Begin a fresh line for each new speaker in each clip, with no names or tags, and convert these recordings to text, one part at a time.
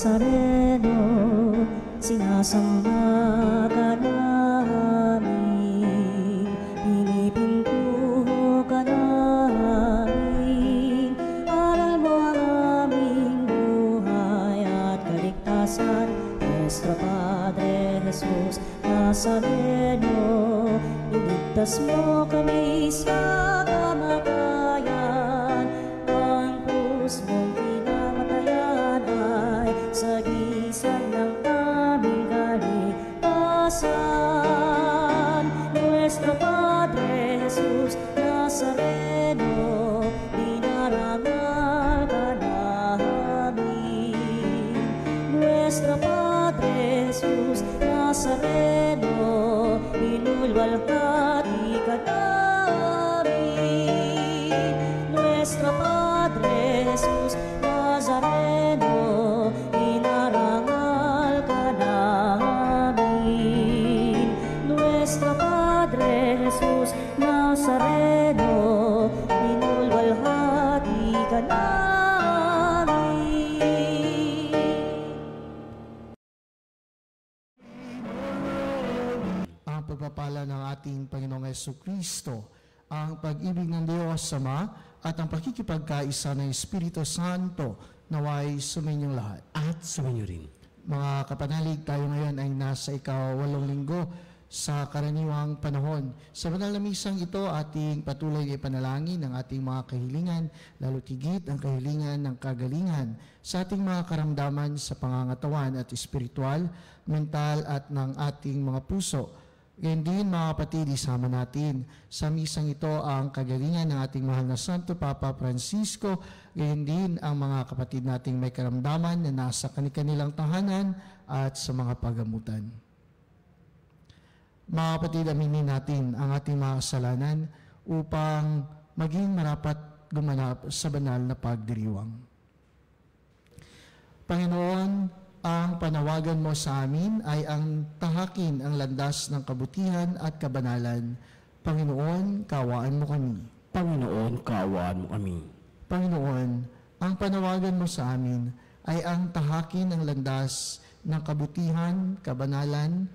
Nazareno, sinasamba ka namin, pinipintuho ka namin, aral mo ang aming buhay at kaligtasan. Nuestro Padre Jesus Nazareno, iligtas mo kami sa kamatayan, ang krus mong pinamatayan ay sagisag ng aming kaligtasan. Nuestro Padre Jesus Nazareno, dinarangal ka namin. Nuestro Padre Jesus Nazareno, inulwalhati ka namin. Nuestro Padre Jesus Nazareno, inarangal ka namin. Nuestro Padre Jesus Nazareno, inulwalhati ka namin.
Ang pagpapala ng ating Panginoong Jesucristo, ang pag-ibig ng Diyos Ama at ang pakikipagkaisa ng Espiritu Santo naway suminyong lahat.
At sumainyo rin.
Mga kapanalig, tayo ngayon ay nasa ika-8 linggo sa karaniwang panahon. Sa banal na misang ito, ating patuloy ay panalangin ng ating mga kahilingan, lalo tigit ang kahilingan ng kagalingan sa ating mga karamdaman sa pangangatawan at espiritual, mental at ng ating mga puso. Ngayon din mga kapatid, isama natin sa misang ito ang kagalingan ng ating mahal na Santo Papa Francisco. Ngayon din ang mga kapatid nating may karamdaman na nasa kanilang tahanan at sa mga pagamutan. Mga kapatid, aminin natin ang ating mga kasalanan upang maging marapat gumanap sa banal na pagdiriwang. Panginoon, ang panawagan mo sa amin ay ang tahakin ang landas ng kabutihan at kabanalan. Panginoon, kaawaan mo kami.
Panginoon, kaawaan mo kami.
Panginoon, ang panawagan mo sa amin ay ang tahakin ang landas ng kabutihan, kabanalan.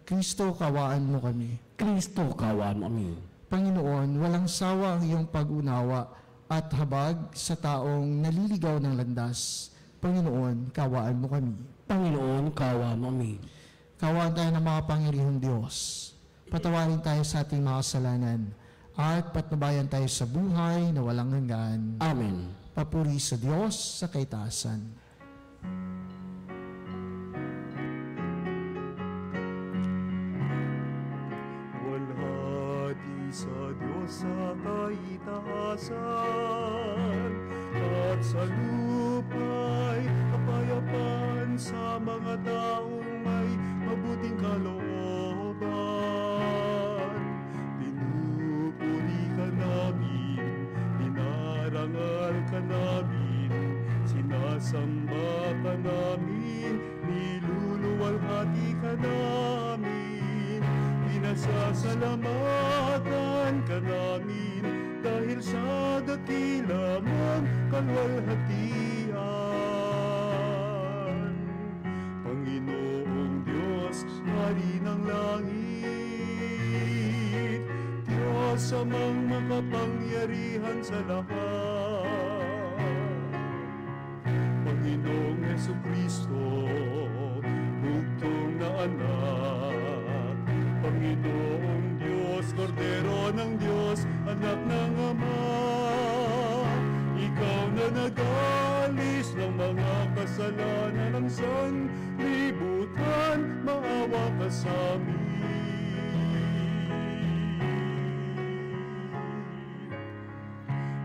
Kristo, kaawaan mo kami.
Kristo, kaawaan mo kami.
Panginoon, walang sawa ang iyong pag-unawa at habag sa taong naliligaw ng landas. Panginoon, kaawaan mo kami.
Panginoon, kaawaan mo kami.
Kaawaan tayo ng mga pangyarihang Diyos. Patawarin tayo sa ating mga kasalanan at patnubayan tayo sa buhay na walang hanggan.
Amen.
Papuri sa Diyos sa kaitaasan.
Walhati sa Diyos sa kaitaasan, at sa lupa'y kapayapaan sa mga taong may mabuting kalooban. Pinupuri ka namin, dinarangal ka namin, sinasamba ka namin, niluluwalhati ka namin, pinasasalamatan ka namin, dahil sa dakila mong kalwalhatian. Panginoong Diyos, Hari ng langit, Diyos amang makapangyarihan sa lahat. Panginoong Jesucristo, bugtong na anak, Panginoong Diyos, Kordero ng Diyos, anak ng Ama, ikaw na nag-alis ng mga kasalanan ng sanlibutan, maawa ka sa amin.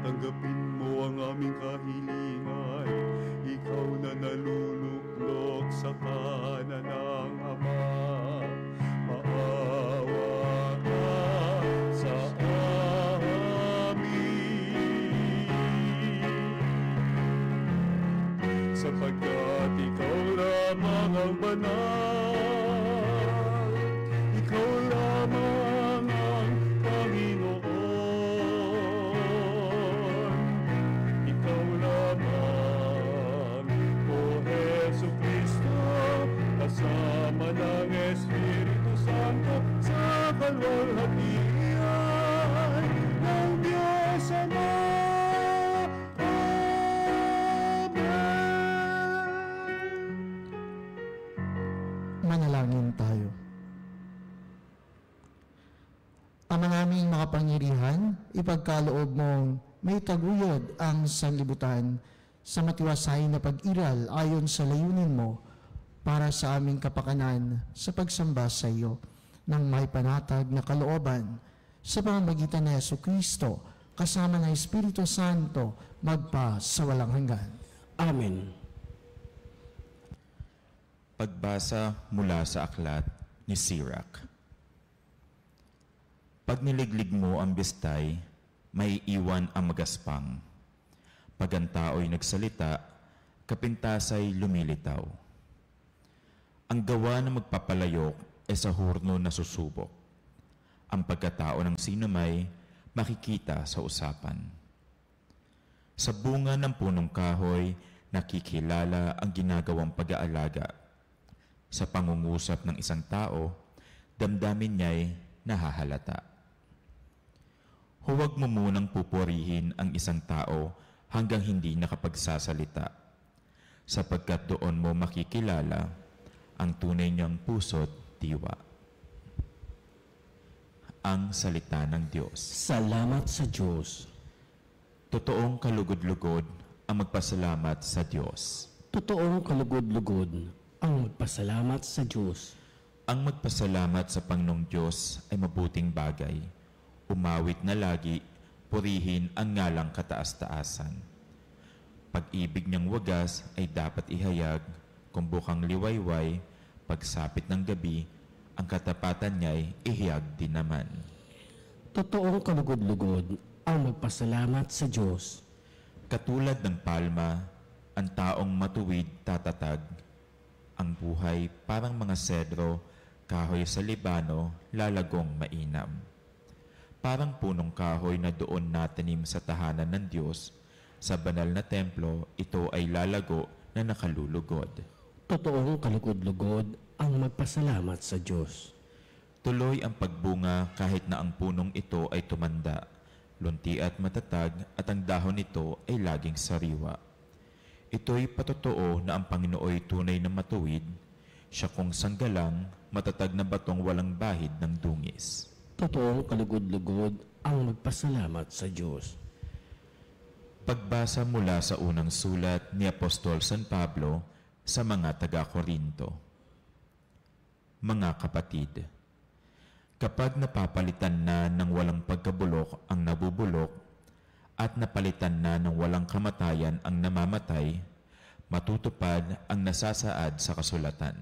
Tanggapin mo ang aming kahilingan, ikaw na naluluklok sa kanan ng Ama, maawa ka sa amin. Sapagkat ikaw lamang ang banal, ikaw lamang ang Panginoon, ikaw lamang
Manalangin tayo. Ama naming makapangyarihan, ipagkaloob mong may taguyod ang sanlibutan sa matiwasay na pag-iral ayon sa layunin mo para sa aming kapakanan sa pagsamba sa iyo ng may panatag na kalooban sa pamamagitan ni Jesucristo kasama ng Espiritu Santo magpa sa walang hanggan.
Amen.
Pagbasa mula sa aklat ni Sirach. Pag niliglig mo ang bistay, may iwan ang magaspang. Pag ang tao'y nagsalita, kapintasa'y lumilitaw. Ang gawa na magpapalayok ay sa hurno na susubok. Ang pagkatao ng sinumay makikita sa usapan. Sa bunga ng punong kahoy, nakikilala ang ginagawang pag-aalaga. Sa pangungusap ng isang tao, damdamin niya'y nahahalata. Huwag mo munang pupurihin ang isang tao hanggang hindi nakapagsasalita, sapagkat doon mo makikilala ang tunay niyang puso't diwa. Ang salita ng Diyos.
Salamat sa Diyos.
Totoong kalugod-lugod ang magpasalamat sa Diyos.
Totoong kalugod-lugod ang magpasalamat sa Diyos.
Ang magpasalamat sa Panginoong Diyos ay mabuting bagay. Umawit na lagi, purihin ang ngalang kataas-taasan. Pag-ibig niyang wagas ay dapat ihayag, kung bukang liwayway, pagsapit ng gabi, ang katapatan niya'y ihiyag din naman.
Totoong kalugod-lugod ang magpasalamat sa Diyos.
Katulad ng palma, ang taong matuwid tatatag. Ang buhay parang mga sedro, kahoy sa Libano, lalagong mainam. Parang punong kahoy na doon natanim sa tahanan ng Diyos, sa banal na templo, ito ay lalago na nakalulugod.
Totoong kalugod-lugod ang magpasalamat sa Diyos.
Tuloy ang pagbunga kahit na ang punong ito ay tumanda, lunti at matatag at ang dahon nito ay laging sariwa. Ito'y patotoo na ang Panginooy tunay na matuwid, siya kung sanggalang, matatag na batong walang bahid ng dungis.
Totoong kalugod-lugod ang magpasalamat sa Diyos.
Pagbasa mula sa unang sulat ni Apostol San Pablo sa mga taga-Korinto. Mga kapatid, kapag napapalitan na ng walang pagkabulok ang nabubulok at napalitan na ng walang kamatayan ang namamatay, matutupad ang nasasaad sa kasulatan.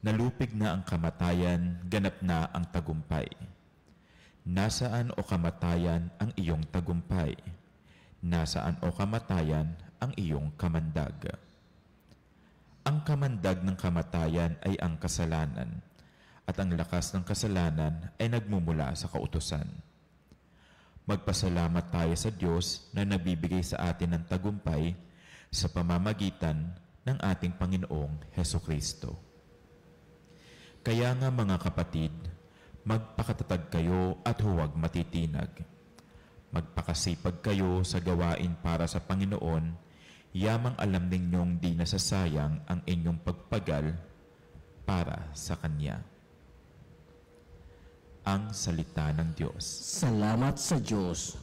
Nalupig na ang kamatayan, ganap na ang tagumpay. Nasaan o kamatayan ang iyong tagumpay? Nasaan o kamatayan ang iyong kamandag? Ang kamandag ng kamatayan ay ang kasalanan, at ang lakas ng kasalanan ay nagmumula sa kautusan. Magpasalamat tayo sa Diyos na nabibigay sa atin ng tagumpay sa pamamagitan ng ating Panginoong Hesukristo. Kaya nga mga kapatid, magpakatatag kayo at huwag matitinag. Magpakasipag kayo sa gawain para sa Panginoon, yamang alam ninyong di nasasayang ang inyong pagpagal para sa Kanya. Ang salita ng Diyos.
Salamat sa Diyos.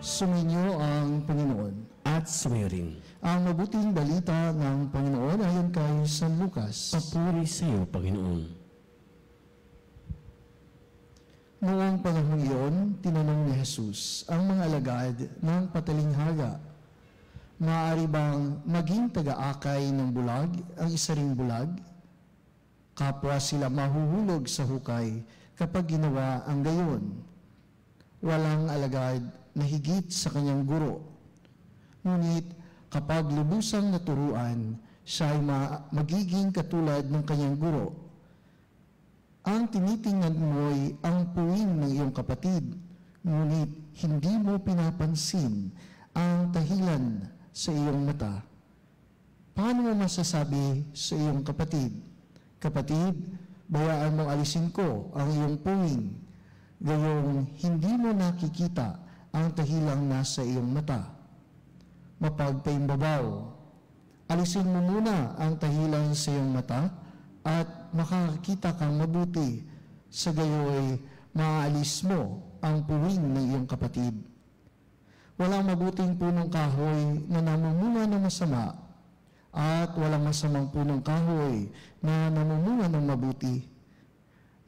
Sumainyo ang Panginoon.
At sumayo rin.
Ang mabuting balita ng Panginoon ayon kay San Lucas.
Papuri sa iyo, Panginoon.
Noong panahon iyon, tinanong ni Jesus ang mga alagad ng patalinghaga, Maaari bang maging taga-akay ng bulag ang isa ring bulag? Kapwa sila mahuhulog sa hukay kapag ginawa ang gayon. Walang alagad na higit sa kanyang guro. Ngunit kapag lubusang naturuan, siya ay magiging katulad ng kanyang guro. Ang tinitingnan mo'y ang puwing ng iyong kapatid, ngunit hindi mo pinapansin ang dahilan sa iyong mata. Paano mo masasabi sa iyong kapatid, "Kapatid, bayaan mong alisin ko ang iyong puwing," gayong hindi mo nakikita ang dahilang nasa iyong mata? Mapagpaimbabaw, alisin mo muna ang dahilan sa iyong mata at makakita kang mabuti, sa gayoy maaalis mo ang puwing ng iyong kapatid. Walang mabuting punong kahoy na namumunga ng masama at walang masamang punong kahoy na namumunga ng mabuti.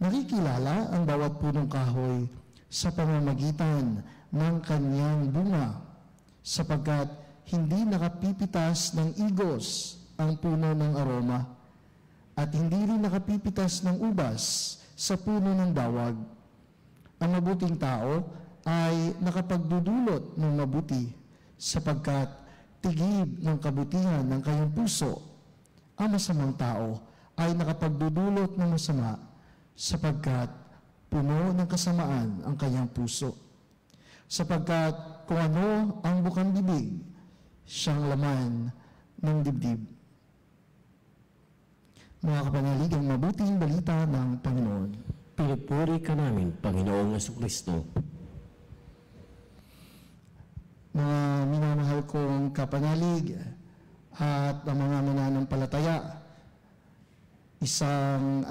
Nakikilala ang bawat punong kahoy sa pamamagitan ng kanyang bunga, sapagkat hindi nakapipitas ng igos ang puno ng aroma at hindi rin nakapipitas ng ubas sa puno ng dawag. Ang mabuting tao ay nakapagdudulot ng mabuti sapagkat tigib ng kabutihan ng kanyang puso. Ang masamang tao ay nakapagdudulot ng masama sapagkat puno ng kasamaan ang kanyang puso. Sapagkat kung ano ang bukang bibig, siyang laman ng dibdib. Mga kapanalig, ang mabuting balita ng Panginoon.
Pinupuri ka namin, Panginoong Jesucristo.
Mga minamahal kong kapanalig at ang mga mananampalataya, isang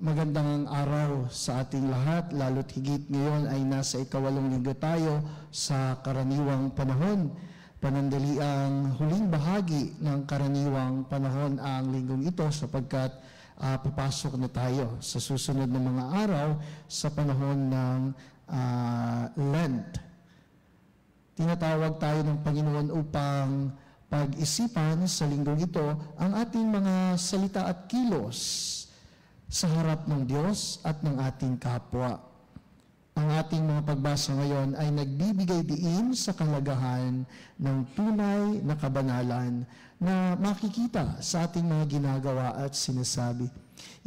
magandang araw sa ating lahat, lalo't higit ngayon ay nasa ika-8 linggo tayo sa karaniwang panahon. Panandaliang huling bahagi ng karaniwang panahon ang linggong ito sapagkat papasok na tayo sa susunod na mga araw sa panahon ng Lent. Tinatawag tayo ng Panginoon upang pag-isipan sa linggong ito ang ating mga salita at kilos sa harap ng Diyos at ng ating kapwa. Ang ating mga pagbasa ngayon ay nagbibigay diin sa kalagahan ng tunay na kabanalan na makikita sa ating mga ginagawa at sinasabi.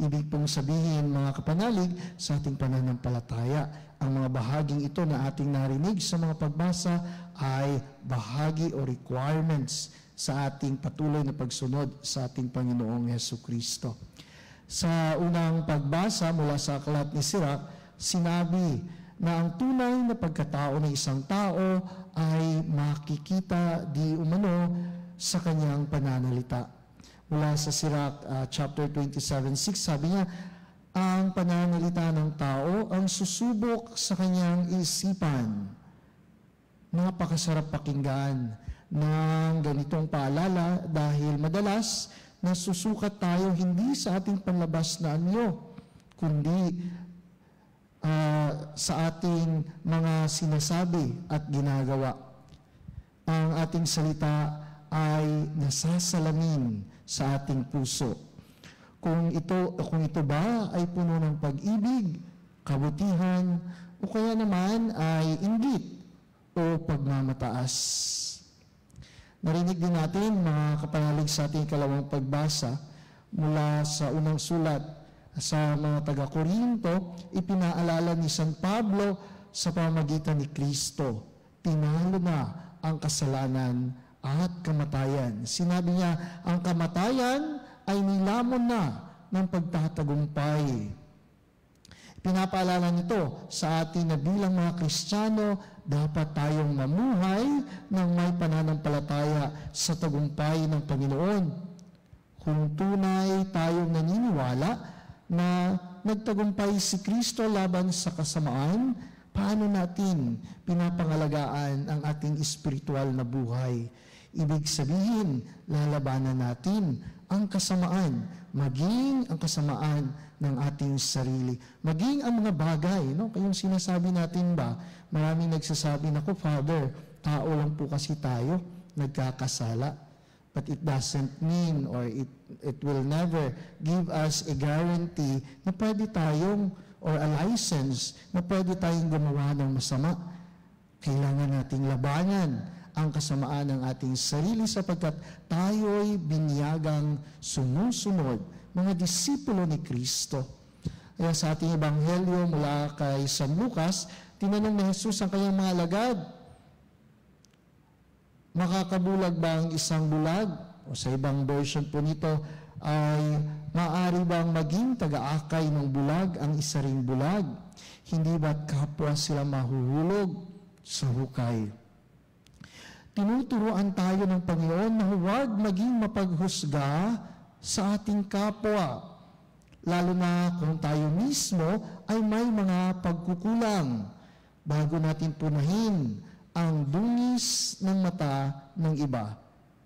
Ibig pong sabihin, mga kapanalig, sa ating pananampalataya, ang mga bahaging ito na ating narinig sa mga pagbasa ay bahagi o requirements sa ating patuloy na pagsunod sa ating Panginoong Jesucristo. Sa unang pagbasa mula sa aklat ni Sirach, sinabi na ang tunay na pagkatao ng isang tao ay makikita di umano sa kanyang pananalita. Mula sa Sirach chapter 27:6, sabi niya, ang pananalita ng tao ang susubok sa kanyang isipan. Napakasarap pakinggan ng ganitong paalala dahil madalas nasusukat tayo hindi sa ating panlabas na anyo, kundi sa ating mga sinasabi at ginagawa. Ang ating salita ay nasasalamin sa ating puso. Kung ito ba ay puno ng pag-ibig, kabutihan, o kaya naman ay inggit o pagmamataas. Narinig din natin, mga kapanalig, sa ating ikalawang pagbasa mula sa unang sulat sa mga taga-Korinto, ipinaalala ni San Pablo sa pamamagitan ni Kristo. Tinalo na ang kasalanan at kamatayan. Sinabi niya, ang kamatayan ay nilamon na ng pagtatagumpay. Pinapaalala nito sa atin na bilang mga Kristiyano, dapat tayong mamuhay ng may pananampalataya sa tagumpay ng Panginoon. Kung tunay tayong naniniwala na nagtagumpay si Kristo laban sa kasamaan, paano natin pinapangalagaan ang ating espiritual na buhay? Ibig sabihin, lalabanan natin ang kasamaan, maging ang kasamaan ng ating sarili, maging ang mga bagay, no? Kayong sinasabi natin ba, maraming nagsasabi, naku Father, tao lang po kasi tayo, nagkakasala. But it doesn't mean or it will never give us a guarantee na pwede tayong or a license na pwede tayong gumawa ng masama. Kailangan nating labanan ang kasamaan ng ating sarili sapagkat tayo'y binyagang sumusunod, mga disipulo ni Kristo. Kaya sa ating ebanghelyo mula kay San Lucas, tinanong ni Jesus ang kanyang mga alagad, makakabulag ba ang isang bulag? O sa ibang version po nito ay maaari bang maging taga-akay ng bulag ang isa ring bulag? Hindi ba't kapwa sila mahuhulog sa hukay? Tinuturuan tayo ng Panginoon na huwag maging mapaghusga sa ating kapwa, lalo na kung tayo mismo ay may mga pagkukulang bago natin punahin ang dungis ng mata ng iba.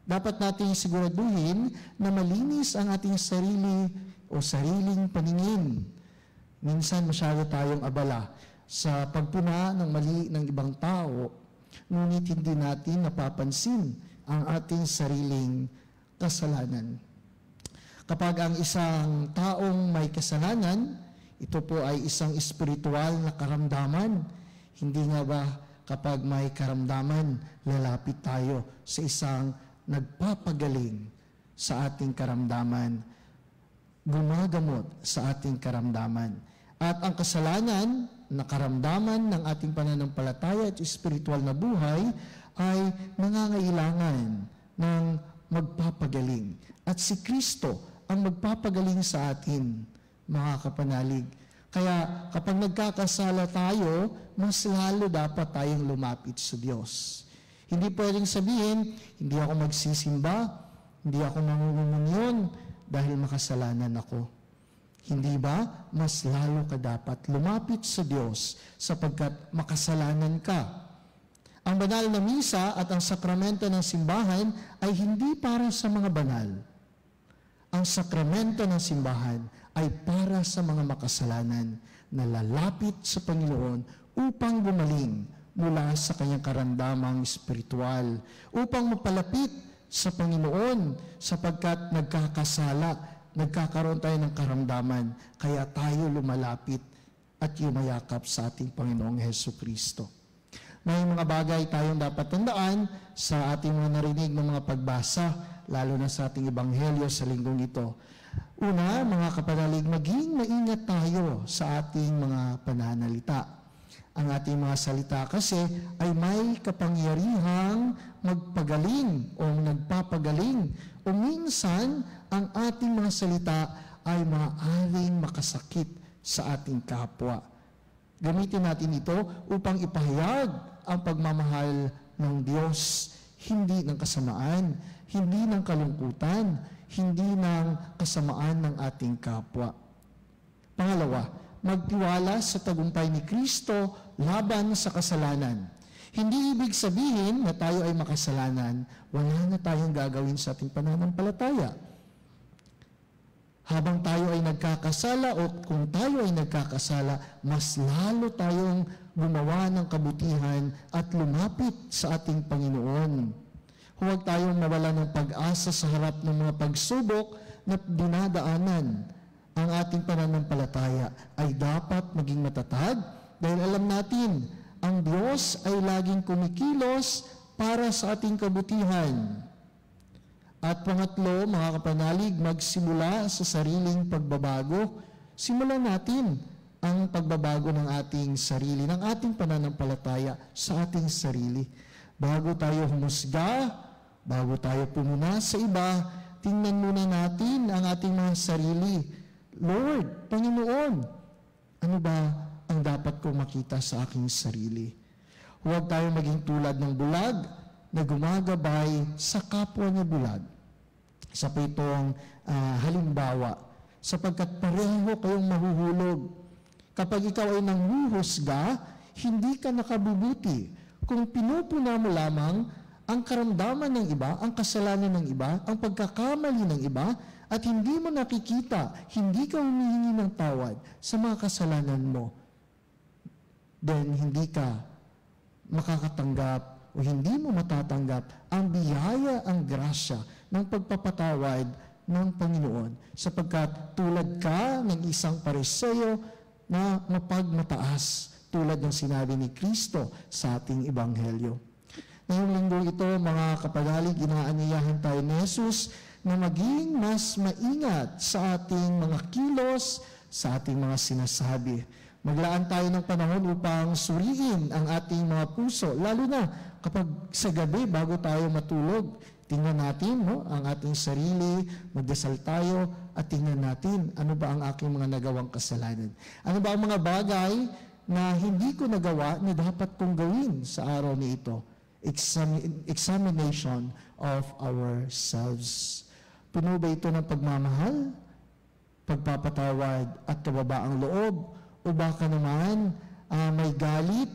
Dapat nating siguraduhin na malinis ang ating sarili o sariling paningin. Minsan masyado tayong abala sa pagpuna ng mali ng ibang tao, ngunit hindi natin napapansin ang ating sariling kasalanan. Kapag ang isang taong may kasalanan, ito po ay isang espiritual na karamdaman. Hindi nga ba kapag may karamdaman, lalapit tayo sa isang nagpapagaling sa ating karamdaman, gumagamot sa ating karamdaman. At ang kasalanan na karamdaman ng ating pananampalataya at espiritual na buhay ay nangangailangan ng magpapagaling. At si Kristo ang magpapagaling sa atin, mga kapanalig. Kaya kapag nagkakasala tayo, mas lalo dapat tayong lumapit sa Diyos. Hindi pwedeng sabihin, hindi ako magsisimba, hindi ako nangungumunyon dahil makasalanan ako. Hindi ba mas lalo ka dapat lumapit sa Diyos sapagkat makasalanan ka? Ang banal na misa at ang sakramento ng simbahan ay hindi para sa mga banal. Ang sakramento ng simbahan ay para sa mga makasalanan na lalapit sa Panginoon upang gumaling mula sa kanyang karamdamang espiritual, upang mapalapit sa Panginoon sapagkat nagkakasala, nagkakaroon tayo ng karamdaman, kaya tayo lumalapit at yumayakap sa ating Panginoong Hesukristo. May mga bagay tayong dapat tandaan sa ating mga narinig ng mga pagbasa, lalo na sa ating ebanghelyo sa linggong ito. Una, mga kapanalig, maging maingat tayo sa ating mga pananalita. Ang ating mga salita kasi ay may kapangyarihang magpagaling o nagpapagaling. O minsan, ang ating mga salita ay maaaring makasakit sa ating kapwa. Gamitin natin ito upang ipahayag ang pagmamahal ng Diyos, hindi ng kasamaan, hindi ng kalungkutan, hindi ng kasamaan ng ating kapwa. Pangalawa, magtiwala sa tagumpay ni Kristo laban sa kasalanan. Hindi ibig sabihin na tayo ay makasalanan, wala na tayong gagawin sa ating pananampalataya. Habang tayo ay nagkakasala o kung tayo ay nagkakasala, mas lalo tayong gumawa ng kabutihan at lumapit sa ating Panginoon. Huwag tayong mawala ng pag-asa sa harap ng mga pagsubok na dinadaanan. Ang ating pananampalataya ay dapat maging matatag dahil alam natin, ang Diyos ay laging kumikilos para sa ating kabutihan. At pangatlo, mga kapanalig, magsimula sa sariling pagbabago. Simulan natin ang pagbabago ng ating sarili, ng ating pananampalataya sa ating sarili. Bago tayo humusga, bago tayo pumuna sa iba, tingnan muna natin ang ating mga sarili. Lord, Panginoon, ano ba ang dapat kong makita sa aking sarili? Huwag tayo maging tulad ng bulag na gumagabay sa kapwa niya bulag. Isa po itong halimbawa, sapagkat pareho kayong mahuhulog. Kapag ikaw ay nanghuhusga, hindi ka nakabubuti. Kung pinupuna mo lamang ang karamdaman ng iba, ang kasalanan ng iba, ang pagkakamali ng iba, at hindi mo nakikita, hindi ka humihingi ng tawad sa mga kasalanan mo, then hindi ka makakatanggap o o hindi mo matatanggap ang biyaya, ang grasya ng pagpapatawad ng Panginoon, sapagkat tulad ka ng isang Pariseo na mapagmataas, tulad ng sinabi ni Kristo sa ating Ebanghelyo. Ngayong linggo ito, mga kapagalig, inaanyayahan tayo ni Jesus na maging mas maingat sa ating mga kilos, sa ating mga sinasabi. Maglaan tayo ng panahon upang suriin ang ating mga puso, lalo na kapag sa gabi bago tayo matulog. Tingnan natin ang ating sarili, magdasal tayo at tingnan natin ano ba ang aking mga nagawang kasalanan. Ano ba ang mga bagay na hindi ko nagawa na dapat kong gawin sa araw na ito? Examination of ourselves. Puno ba ito ng pagmamahal, pagpapatawad at kababaang loob? O baka naman may galit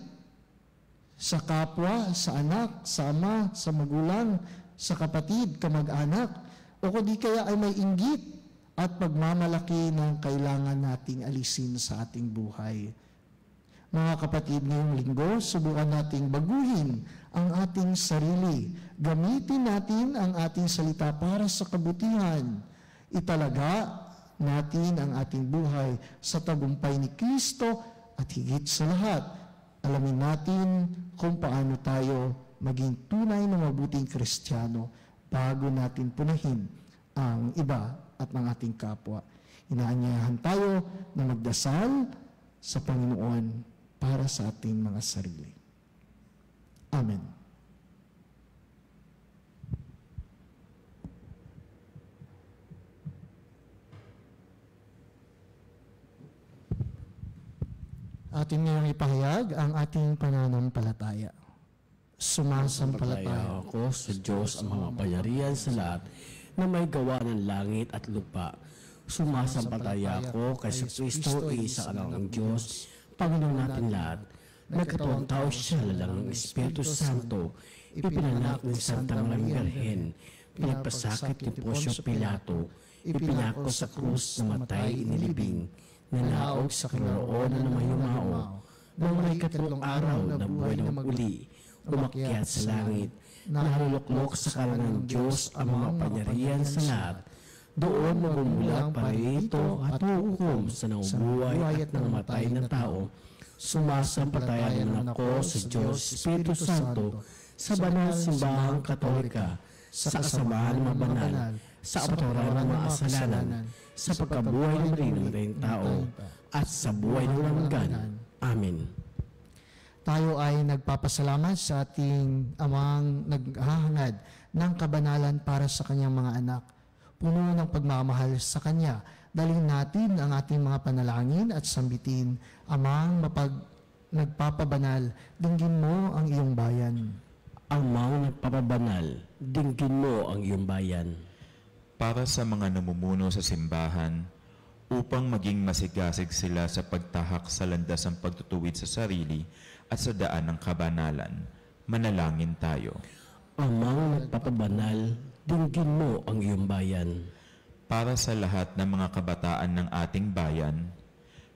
sa kapwa, sa anak, sa ama, sa magulang, sa kapatid, kamag-anak, o kundi kaya ay may inggit at pagmamalaki ng kailangan nating alisin sa ating buhay. Mga kapatid, ngayong linggo, subukan nating baguhin ang ating sarili. Gamitin natin ang ating salita para sa kabutihan. Italaga natin ang ating buhay sa tagumpay ni Kristo at higit sa lahat, alamin natin kung paano tayo maging tunay na mabuting Kristiyano bago natin punahin ang iba at ng ating kapwa. Inaanyayahan tayo na magdasal sa Panginoon para sa ating mga sarili. Amen. Atin ngayong ipahayag ang ating pananampalataya.
Sumasampalataya ako sa Diyos ang mga pangyarihan sa lahat na may gawa ng langit at lupa. Sumasampalataya ako kay Kristo, isa anak ng Diyos, Panginoon natin lahat. Nagkatawang tao siya lalang ng Espiritu Santo, ipinanak ng Santa Maria Virgen, pinagpasakit ni Poncio Pilato, ipinako sa krus, namatay, inilibing, nanaog sa kinaroonan na mayumao, nang may katlong araw na buhay na mag-uli, umakyat sa langit, naluluklok sa kanan ng Diyos ang mga pangyarihan sa lahat. Doon mamumulat pa rito at huhukom sa naubuhay at namatay na tao. Sumasampalataya naman ako sa Diyos Espiritu Santo, sa banal simbahang Katolika, sa kasamahan ng mga banal, sa kapatawaran ng mga kasalanan, sa pagkabuhay ng rin tao, at sa buhay ng hanggan. Amen.
Tayo ay nagpapasalamat sa ating amang naghahangad ng kabanalan para sa kanyang mga anak. Puno ng pagmamahal sa kanya, dalhin natin ang ating mga panalangin at sambitin. Amang nagpapabanal, dinggin mo ang iyong bayan.
Amang nagpapabanal, dinggin mo ang iyong bayan.
Para sa mga namumuno sa simbahan, upang maging masigasig sila sa pagtahak sa landas ng pagtutuwid sa sarili at sa daan ng kabanalan, manalangin tayo.
Amang nagpapabanal, dinggin mo ang iyong bayan.
Para sa lahat ng mga kabataan ng ating bayan,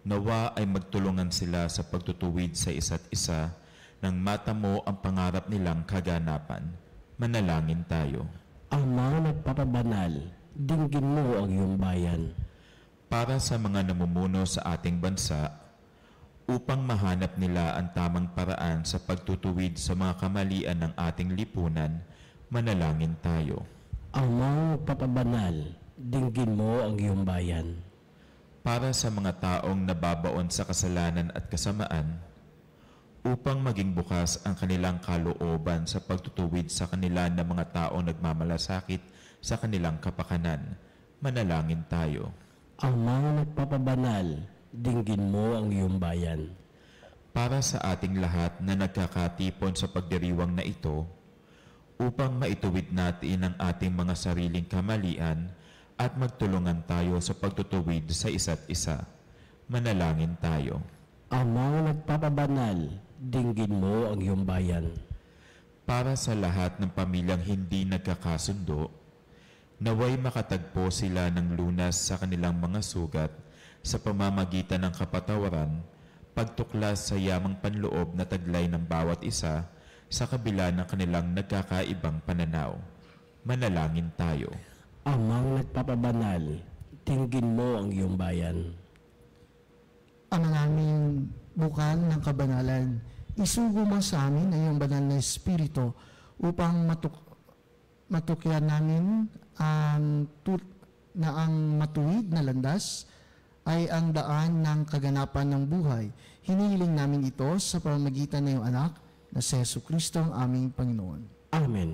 nawa ay magtulungan sila sa pagtutuwid sa isa't isa nang matamo ang pangarap nilang kaganapan. Manalangin tayo.
Amang nagpapabanal, dinggin mo ang iyong bayan.
Para sa mga namumuno sa ating bansa, upang mahanap nila ang tamang paraan sa pagtutuwid sa mga kamalian ng ating lipunan, manalangin tayo.
Amang nagpapabanal, dinggin mo ang iyong bayan.
Para sa mga taong nababaon sa kasalanan at kasamaan, upang maging bukas ang kanilang kalooban sa pagtutuwid sa kanila ng mga taong nagmamalasakit sa kanilang kapakanan, manalangin tayo.
Amang nagpapabanal, dinggin mo ang iyong bayan.
Para sa ating lahat na nagkakatipon sa pagdiriwang na ito, upang maituwid natin ang ating mga sariling kamalian at magtulungan tayo sa pagtutuwid sa isa't isa, manalangin tayo.
Amang nagpapabanal, dinggin mo ang iyong bayan.
Para sa lahat ng pamilyang hindi nagkakasundo, naway makatagpo sila ng lunas sa kanilang mga sugat sa pamamagitan ng kapatawaran, pagtuklas sa yamang panloob na taglay ng bawat isa sa kabila ng kanilang nagkakaibang pananaw. Manalangin tayo.
Amang nagpapabanal, tinggin mo ang iyong bayan.
Ama naming bukal ng kabanalan, isugo mo sa amin ang iyong banal na Espiritu upang matukyan namin ang matuwid na landas ay ang daan ng kaganapan ng buhay. Hinihiling namin ito sa pamamagitan ng iyong anak na si Jesucristo ang aming Panginoon.
Amen.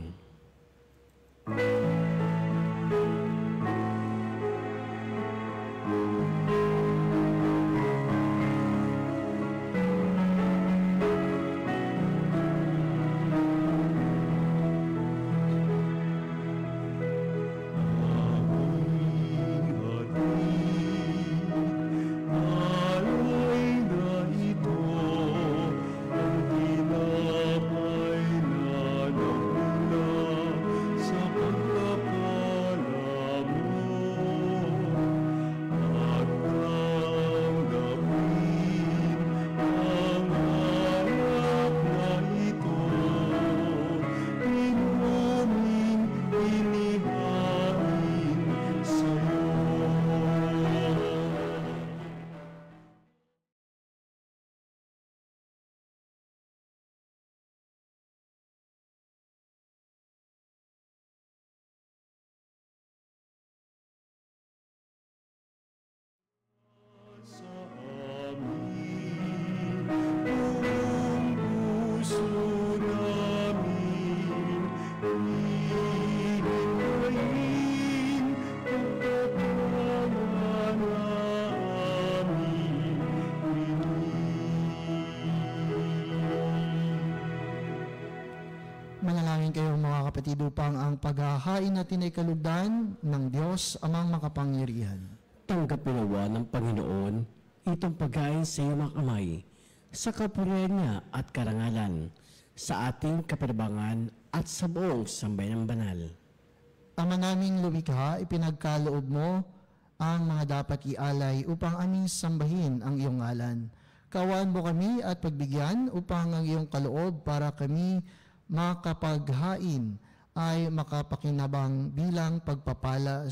Manalangin kayo mga kapatid upang ang paghahain natin ay kalugdan ng Diyos amang makapangyarihan.
Tanggapin nawa ng Panginoon itong pagkain sa iyong mga kamay, sa kapurihan niya at karangalan, sa ating kapanabangan at sa buong sambayanang banal.
Ama naming lumikha, ipinagkaloob mo ang mga dapat ialay upang aming sambahin ang iyong ngalan. Kawaan mo kami at pagbigyan upang ang iyong kaloob para kami makapaghain ay makapakinabang bilang pagpapala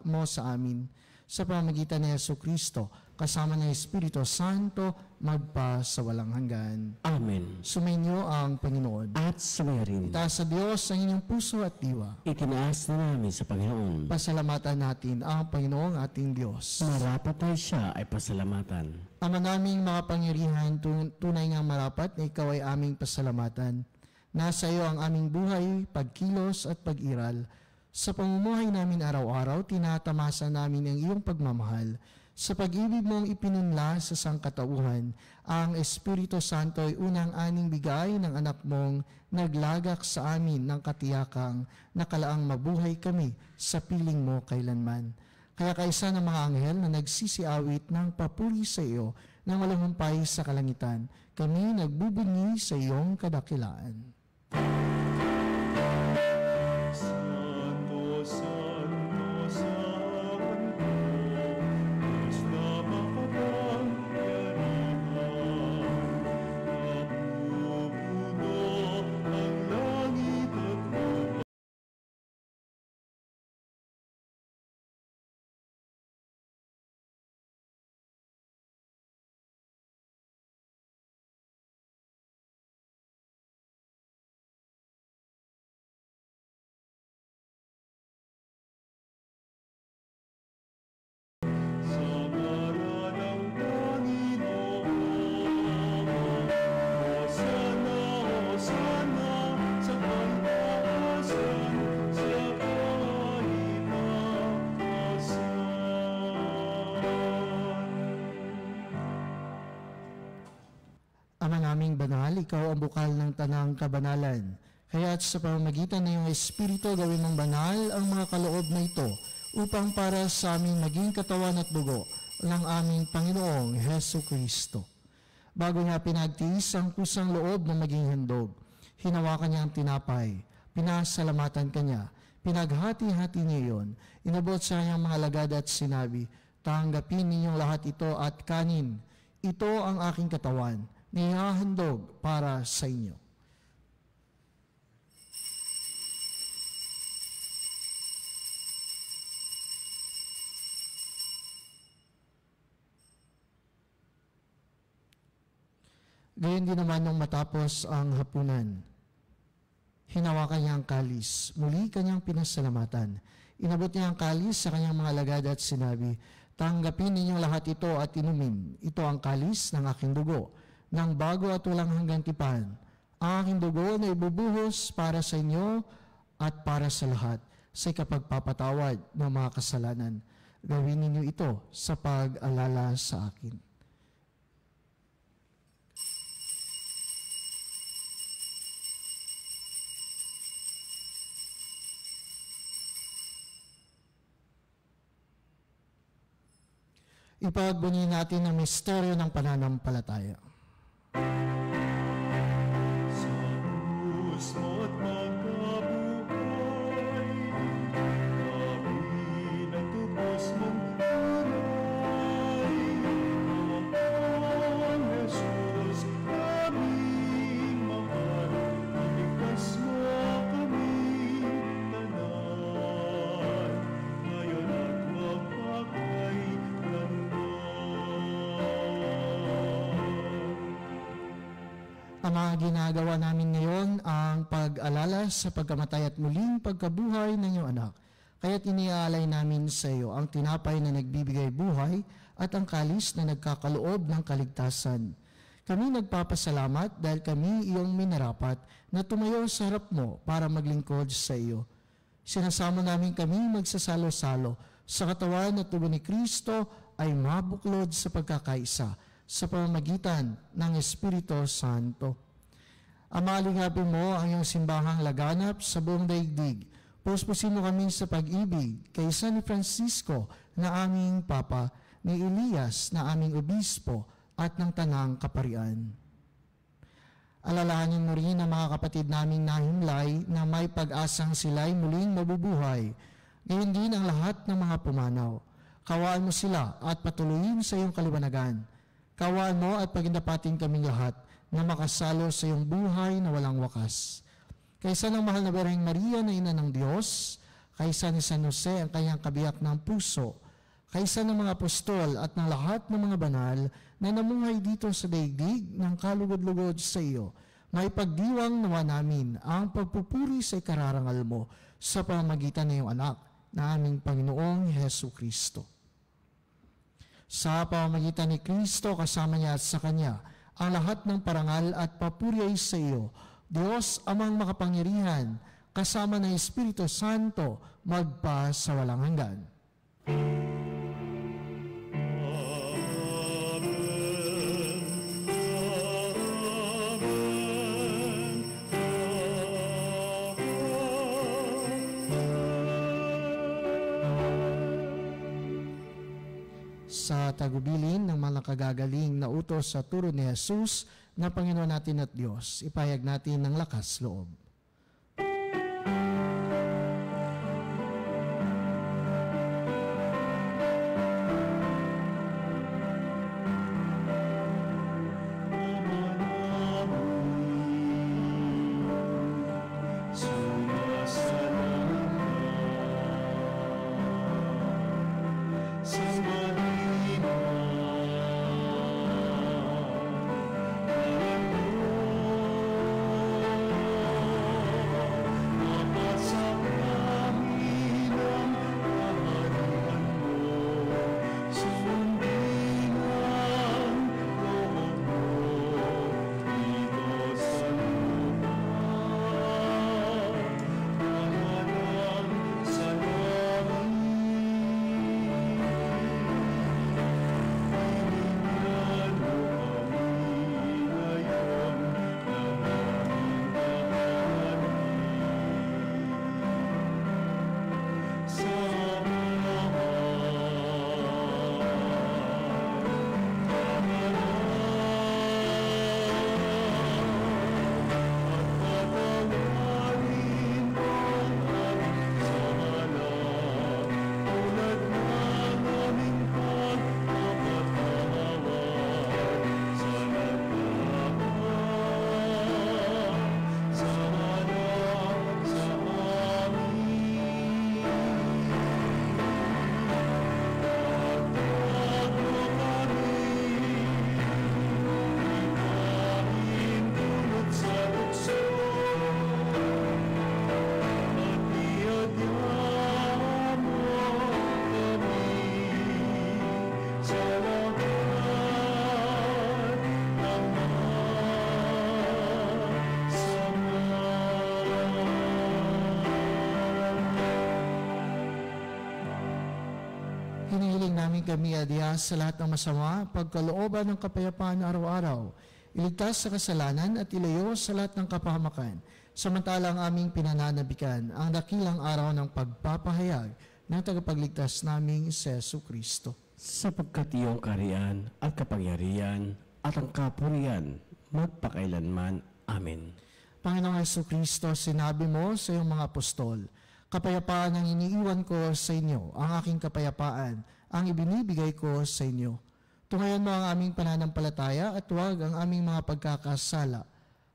mo sa amin. Sa pamamagitan ni Jesucristo, kasama ng Espiritu Santo, magpa sa walang hanggan.
Amen.
Sumainyo ang Panginoon.
At sumaya rin.
Itaas sa Diyos ang inyong puso at diwa.
Itinaas na namin sa Panginoon.
Pasalamatan natin ang Panginoong ating Diyos.
Marapat ay siya ay pasalamatan.
Ama naming makapangyarihan, tunay nga marapat na ikaw ay aming pasalamatan. Nasa iyo ang aming buhay, pagkilos at pag-iral. Sa pamumuhay namin araw-araw, tinatamasa namin ang iyong pagmamahal. Sa pag-ibig mong ipinunla sa sangkatauhan, ang Espiritu Santo ay unang aning bigay ng anak mong naglagak sa amin ng katiyakang nakalaang mabuhay kami sa piling mo kailanman. Kaya kaisa ng mga anghel na nagsisiawit ng papuri sa iyo nang walang humpay sa kalangitan, kami nagbubunyi sa iyong kadakilaan.
Santo, Santo, Santo, Diyos na makapangyarihan, napupuno ang langit at lupa. Sa ngalan ng Panginoon, Hosana, Hosana, sa kaitaasan, sa kaitaasan.
Ama naming banal, ikaw ang bukal ng tanang kabanalan. Kaya't sa pamamagitan ng iyong Espiritu, gawin mong banal ang mga kaloob na ito upang para sa aming maging katawan at dugo ng aming Panginoong Hesu Kristo. Bago niya pinagtiis ang kusang loob na maging handog, hinawakan niya ang tinapay, pinasalamatan kanya, pinaghati-hati niya iyon, inabot sa kanyang mga alagad at sinabi, tanggapin ninyong lahat ito at kanin, ito ang aking katawan, nihahandog para sa inyo. Gayon din naman nung matapos ang hapunan, hinawakan niya ang kalis, muli kanyang pinasalamatan. Inabot niya ang kalis sa kanyang mga alagad at sinabi, "Tanggapin ninyong lahat ito at inumin. Ito ang kalis ng aking dugo, ng bago at walang hanggang tipan. Ang aking dugo na ibubuhos para sa inyo at para sa lahat, sa ikapagpapatawad ng mga kasalanan. Gawin ninyo ito sa pag-alala sa akin." Ipagbunyi natin ang misteryo ng pananampalataya.
Sa krus mo't magkabuhay, kami natubos mong tunay. Ang Jesus aming mahal, iligtas mo kaming tanan, ngayon at magpakailanman.
Ang mga ginagawa namin ngayon ang pag-alala sa pagkamatay at muling pagkabuhay ng iyong anak. Kaya't iniaalay namin sa iyo ang tinapay na nagbibigay buhay at ang kalis na nagkakaloob ng kaligtasan. Kami nagpapasalamat dahil kami iyong minarapat na tumayo sa harap mo para maglingkod sa iyo. Sinasamo namin kami magsasalo-salo sa katawan at dugo ni Kristo ay mabuklod sa pagkakaisa sa pamamagitan ng Espiritu Santo. Amalingapin mo ang iyong simbahang laganap sa buong daigdig. Puspusin mo kami sa pag-ibig kay San Francisco na aming Papa, ni Elias na aming Obispo at ng Tanang Kaparian. Alalahanin mo rin ang mga kapatid naming nahimlay na may pag-asang sila'y muling mabubuhay. Ngayon din ang lahat ng mga pumanaw. Kawaan mo sila at patuloyin sa iyong kaliwanagan. Kawaan mo at pagindapatin kaming lahat na makasalo sa iyong buhay na walang wakas. Kaysa ng mahal na Birheng Maria na Ina ng Diyos, kaysa ni San Jose ang kanyang kabiyak ng puso, kaysa ng mga apostol at ng lahat ng mga banal na namuhay dito sa daigdig ng kalugod-lugod sa iyo, may pagdiwang nawa namin ang pagpupuri sa ikararangal mo sa pamamagitan ng iyong anak na aming Panginoong Hesu Kristo. Sa pamamagitan ni Kristo, kasama niya at sa Kanya, ang lahat ng parangal at papuri ay sa iyo, Diyos amang makapangyarihan, kasama ng Espiritu Santo, magpa sa walang hanggan. Sa tagubilin ng mga nakagagaling na utos sa turo ni Jesus na Panginoon natin at Diyos, ipahayag natin ng lakas loob.
Sa
Hinihiling namin kami, Adya, sa lahat ng masama, pagkalooban ng kapayapaan araw-araw, iligtas sa kasalanan at ilayo sa lahat ng kapahamakan, samantalang aming pinananabikan ang dakilang araw ng pagpapahayag ng tagapagligtas naming si Jesucristo.
Sapagkat iyong kaharian at kapangyarihan at ang kapurihan magpakailanman. Amen.
Panginoong Jesucristo, sinabi mo sa iyong mga apostol, kapayapaan ang iniiwan ko sa inyo, ang aking kapayapaan ang ibinibigay ko sa inyo. Tungayan mo ang aming pananampalataya at huwag ang aming mga pagkakasala.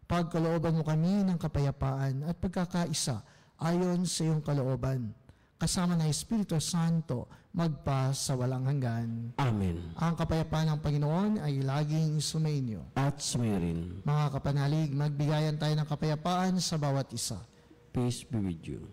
Pagkalooban mo kami ng kapayapaan at pagkakaisa ayon sa iyong kalooban. Kasama ng Espiritu Santo, magpa sa walang hanggan.
Amen.
Ang kapayapaan ng Panginoon ay laging sumainyo.
At sumayo rin.
Mga kapanalig, magbigayan tayo ng kapayapaan sa bawat isa.
Peace be with you.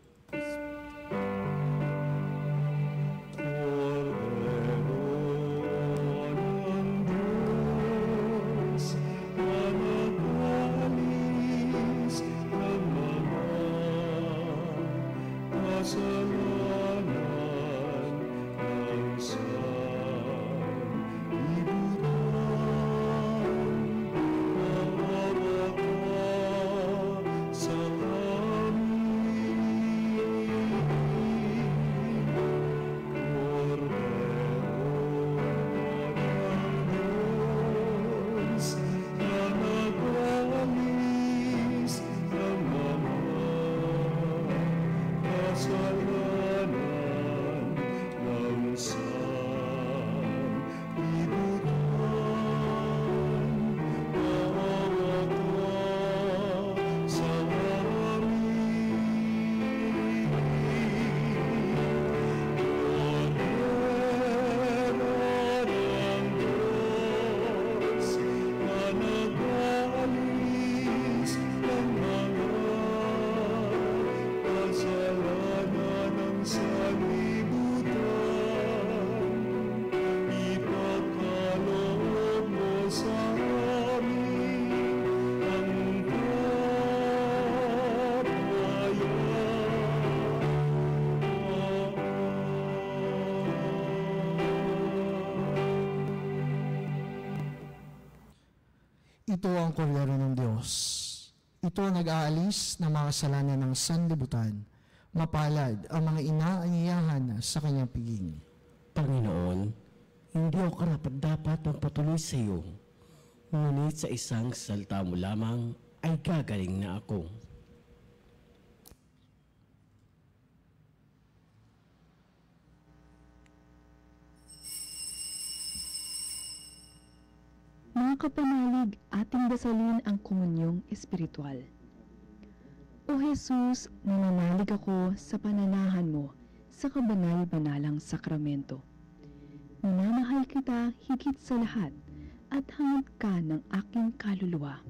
Ito ang kordero ng Diyos. Ito ang nag-aalis ng mga kasalanan ng sanlibutan. Mapalad ang mga inaanyayahan sa kanyang piging.
Panginoon, hindi ako karapat-dapat magpatuloy sa iyo. Ngunit sa isang salita mo lamang ay gagaling na ako.
Mga kapanalig, ating dasalin ang komunyong espiritual. O Jesus, nananalig ako sa pananahan mo sa kabanal-banalang sakramento. Minamahal kita higit sa lahat at hangad ka ng aking kaluluwa.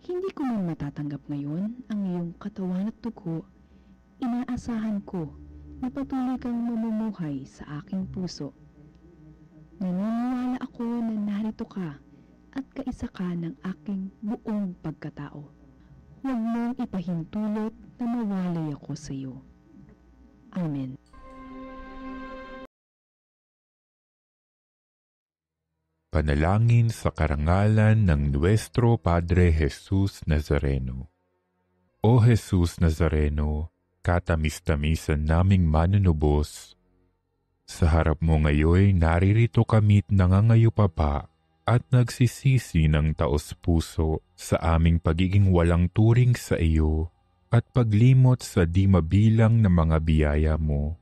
Hindi ko man matatanggap ngayon ang iyong katawan at dugo, inaasahan ko na patuloy kang mamumuhay sa aking puso. Naniniwala ako na narito ka at kaisa ka ng aking buong pagkatao. Huwag mong ipahintulot na mawalay ako sa iyo. Amen.
Panalangin sa karangalan ng Nuestro Padre Jesus Nazareno. O Jesus Nazareno, katamis-tamisan naming manunubos, sa harap mo ngayon naririto kami't nangangayupapa at nagsisisi ng taos-puso sa aming pagiging walang turing sa iyo at paglimot sa di mabilang na mga biyaya mo,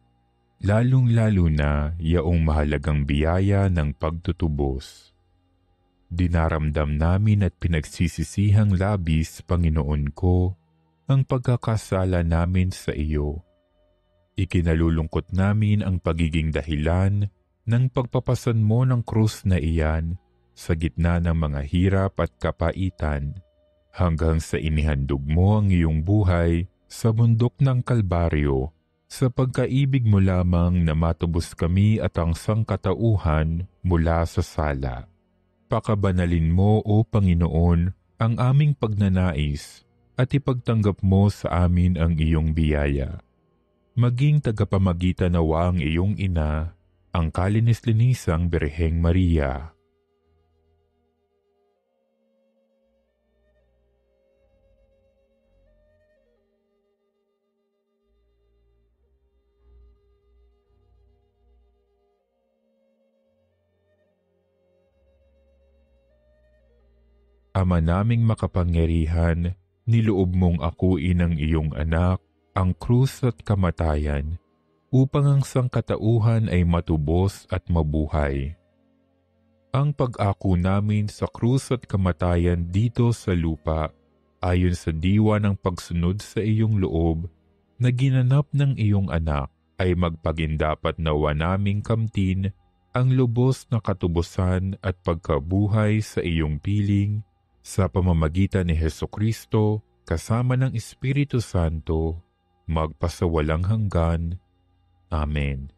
lalong-lalo na yaong mahalagang biyaya ng pagtutubos. Dinaramdam namin at pinagsisisihang labis, Panginoon ko, ang pagkakasala namin sa iyo. Ikinalulungkot namin ang pagiging dahilan ng pagpapasan mo ng krus na iyan sa gitna ng mga hirap at kapaitan, hanggang sa inihandog mo ang iyong buhay sa bundok ng Kalbaryo, sa pagkaibig mo lamang na matubos kami at ang sangkatauhan mula sa sala. Pakabanalin mo, O Panginoon, ang aming pagnanais at ipagtanggap mo sa amin ang iyong biyaya. Maging tagapamagitan nawa ang iyong ina ang kalinis-linisang Birheng Maria. Ama naming makapangyarihan, niloob mong akuin ang iyong anak, ang krus at kamatayan, upang ang sangkatauhan ay matubos at mabuhay. Ang pag-ako namin sa krus at kamatayan dito sa lupa, ayon sa diwa ng pagsunod sa iyong loob, na ginanap ng iyong anak, ay magpagindapat nawa naming kamtin ang lubos na katubusan at pagkabuhay sa iyong piling, sa pamamagitan ni Hesukristo, kasama ng Espiritu Santo, magpasawalang hanggan. Amen.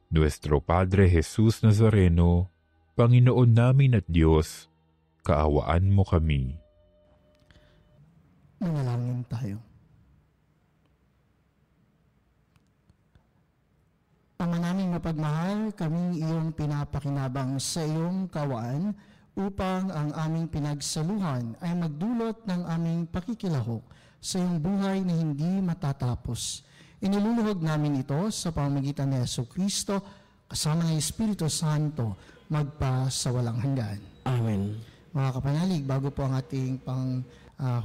Nuestro Padre Jesus Nazareno, Panginoon namin at Diyos, kaawaan mo kami.
Manalangin tayo. Ama naming mapagmahal, kaming iyong pinapakinabang sa iyong kaawaan, upang ang aming pinagsaluhan ay magdulot ng aming pakikilahok sa iyong buhay na hindi matatapos. Iniluluhog namin ito sa pamamagitan ni Jesucristo kasama ng Espiritu Santo magpa sa walang hanggan.
Amen.
Mga kapanalig, bago po ang ating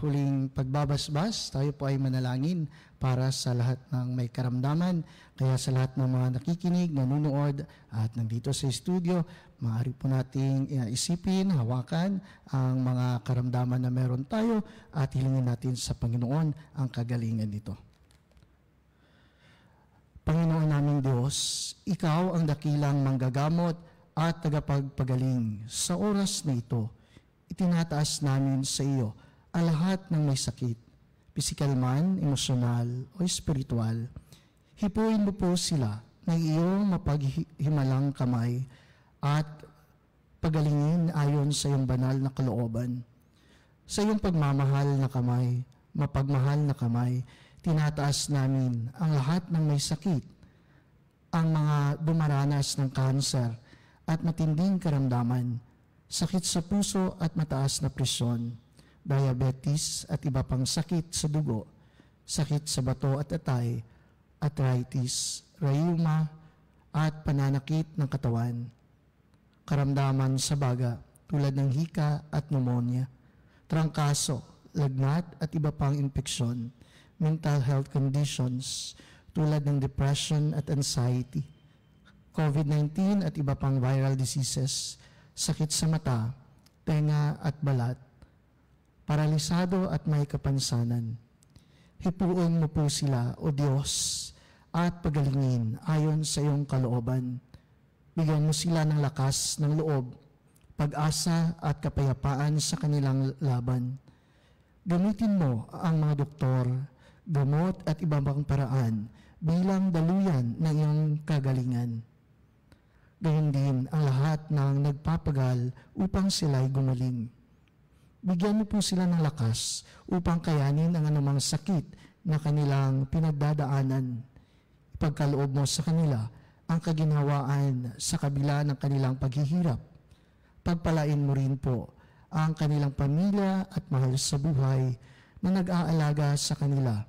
huling pagbabasbas, tayo po ay manalangin para sa lahat ng may karamdaman. Kaya sa lahat ng mga nakikinig, nanonood at nandito sa studio, maaari po nating isipin, hawakan ang mga karamdaman na meron tayo at hilingin natin sa Panginoon ang kagalingan nito. Panginoon naming Diyos, Ikaw ang dakilang manggagamot at tagapagpagaling. Sa oras na ito, itinataas namin sa iyo ang lahat ng may sakit, pisikal man, emosyonal o espiritual. Hipuin mo po sila ng iyong mapaghimalang kamay at pagalingin ayon sa iyong banal na kalooban. Sa iyong pagmamahal na kamay, mapagmahal na kamay, tinataas namin ang lahat ng may sakit, ang mga dumaranas ng kanser at matinding karamdaman, sakit sa puso at mataas na presyon, diabetes at iba pang sakit sa dugo, sakit sa bato at atay, arthritis, rheuma at pananakit ng katawan, karamdaman sa baga tulad ng hika at pneumonia, trangkaso, lagnat at iba pang infeksyon, mental health conditions tulad ng depression at anxiety, COVID-19 at iba pang viral diseases, sakit sa mata, tenga at balat, paralisado at may kapansanan. Hipuin mo po sila, O Diyos, at pagalingin ayon sa iyong kalooban. Bigyan mo sila ng lakas ng loob, pag-asa at kapayapaan sa kanilang laban. Gamitin mo ang mga doktor, gamot at iba pang paraan bilang daluyan ng iyong kagalingan. Gayon din ang lahat ng nagpapagal upang sila'y gumaling. Bigyan mo po sila ng lakas upang kayanin ang anumang sakit na kanilang pinagdadaanan. Ipagkaloob mo sa kanila ang kaginhawaan sa kabila ng kanilang paghihirap. Pagpalain mo rin po ang kanilang pamilya at mahal sa buhay na nag-aalaga sa kanila.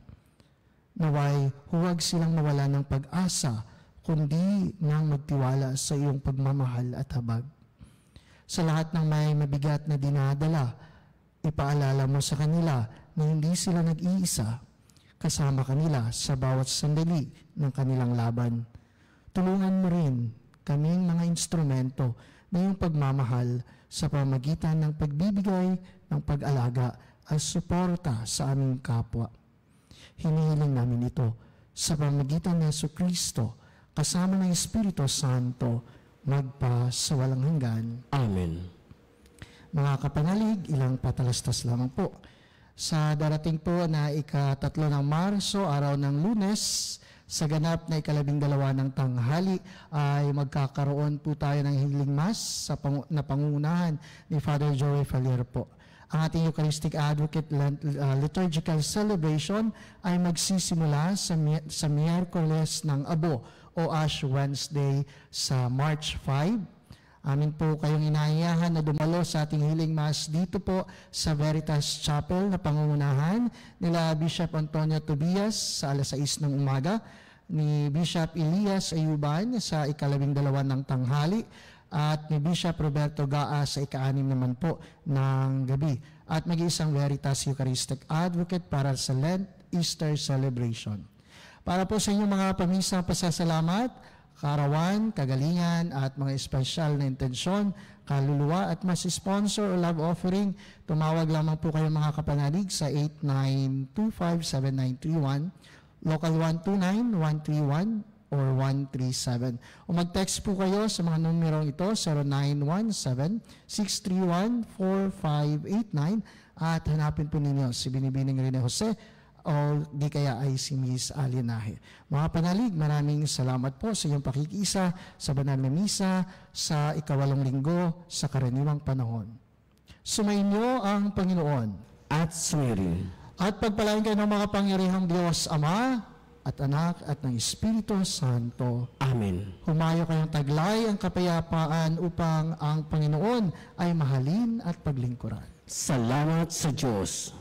Naway huwag silang mawala ng pag-asa kundi nang magtiwala sa iyong pagmamahal at habag. Sa lahat ng may mabigat na dinadala, ipaalala mo sa kanila na hindi sila nag-iisa, kasama kanila sa bawat sandali ng kanilang laban. Tulungan mo rin kaming mga instrumento na iyong pagmamahal sa pamagitan ng pagbibigay ng pag-alaga at suporta sa aming kapwa. Hinihiling namin ito sa pamagitan ng Jesucristo kasama ng Espiritu Santo magpa sa walang hanggan.
Amen.
Mga kapanalig, ilang patalastas lamang po. Sa darating po na ika-3 ng Marso, araw ng Lunes, sa ganap na ika-12 ng tanghali, ay magkakaroon po tayo ng Healing Mass na pangunahan ni Father Joey Falier po. Ang ating Eucharistic Advocate Liturgical Celebration ay magsisimula sa Miyerkules ng Abo o Ash Wednesday sa March 5. Amin po kayong inaanyayahan na dumalo sa ating healing mass dito po sa Veritas Chapel na pangungunahan nila Bishop Antonio Tobias sa alas 6 ng umaga, ni Bishop Elias Ayuban sa ika-12 ng tanghali, at ni Bishop Roberto Gaa sa ika-6 naman po ng gabi. At mag-iisang Veritas Eucharistic Advocate para sa Lent Easter Celebration. Para po sa inyong mga pamisang pasasalamat, kaarawan, kagalingan at mga espesyal na intensyon, kaluluwa at mas sponsor o love offering, tumawag lamang po kayo mga kapanalig sa 8925-7931, local 129-131 or 137. O mag-text po kayo sa mga numerong ito, 0917-631-4589, at hanapin po ninyo si Binibining Rene Jose o di kaya ay si Miss Alienaje. Mga panalig, maraming salamat po sa iyong pakikiisa sa banal na misa sa ika-8 linggo sa karaniwang panahon. Sumainyo ang Panginoon
at sumayin.
At pagpalain kayo ng mga pangyarihang Diyos, Ama at Anak at ng Espiritu Santo.
Amen.
Humayo kayong taglay ang kapayapaan upang ang Panginoon ay mahalin at paglingkuran.
Salamat sa Diyos.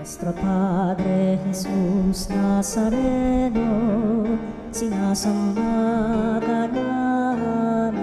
Nuestro Padre Jesus Nazareno, sinasamba ka namin,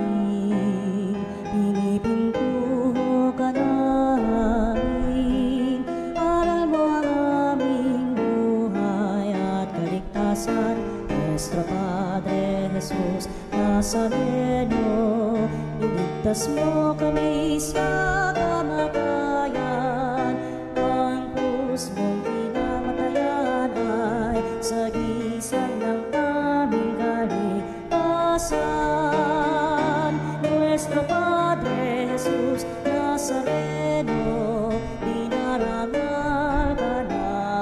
pinipintuho ka namin, aral mo ang aming buhay at kaligtasan. Nuestro Padre Jesus Nazareno, iligtas mo kami sa kamatayan, ang krus mong pinamatayan ay sagisag ng aming kaligtasan. Nuestro Padre Jesus Nazareno, dinarangal ka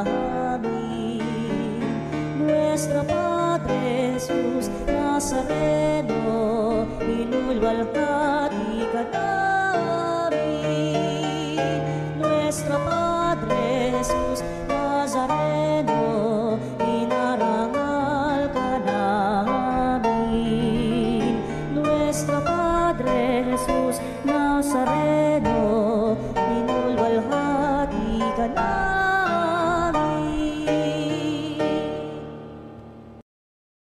namin. Nuestro Padre Jesus Nazareno, inulwalhati ka namin. Nuestro Padre Jesus Nazareno, inarangal ka namin. Nuestro Padre Jesus Nazareno, inulwalhati ka namin.